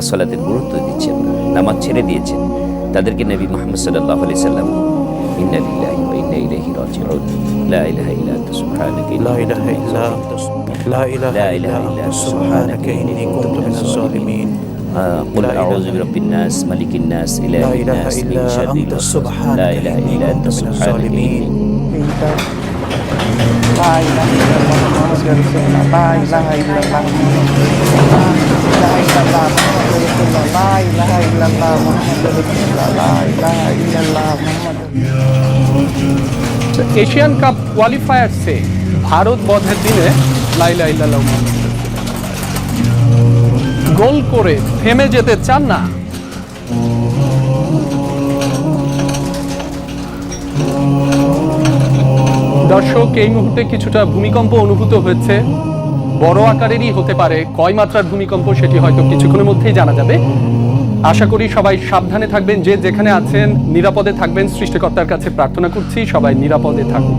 সালাতের গুরুত্ব দিচ্ছেন, নামাজ ছেড়ে দিয়েছেন, তাদেরকে নবী মুহাম্মদ সাল্লাল্লাহু আলাইহি সাল্লাম ইন্না লিল্লাহি ওয়া ইন্না ইলাইহি রাজিউন লা ইলাহা ইল্লা আনতা সুবহানাকা লা ইলাহা ইল্লা আনতা সুবহানাকা ইন্নী কুনতু মিনাজ জালিমিন। قل أعوذ برب الناس ملك الناس إله الناس من شر الوسواس لا إله إلا أنت سبحانك إني لا إله إلا الله محمد رسول الله لا إله إلا الله لا إله إلا الله محمد رسول الله لا إله إلا الله محمد। এশিয়ান কাপ কোয়ালিফায়ার্সে ভারত বধের দিনে লা ইলাহা ইল্লাল্লাহ মুহাম্মাদুর রাসূলুল্লাহ গোল করে থেমে যেতে চান না। দর্শক, এই মুহূর্তে কিছুটা ভূমিকম্প অনুভূত হয়েছে, বড় আকারেরই হতে পারে, কয় মাত্রার ভূমিকম্প সেটি হয়তো কিছুক্ষণের মধ্যেই জানা যাবে। আশা করি সবাই সাবধানে থাকবেন, যে যেখানে আছেন নিরাপদে থাকবেন। সৃষ্টিকর্তার কাছে প্রার্থনা করছি সবাই নিরাপদে থাকুন।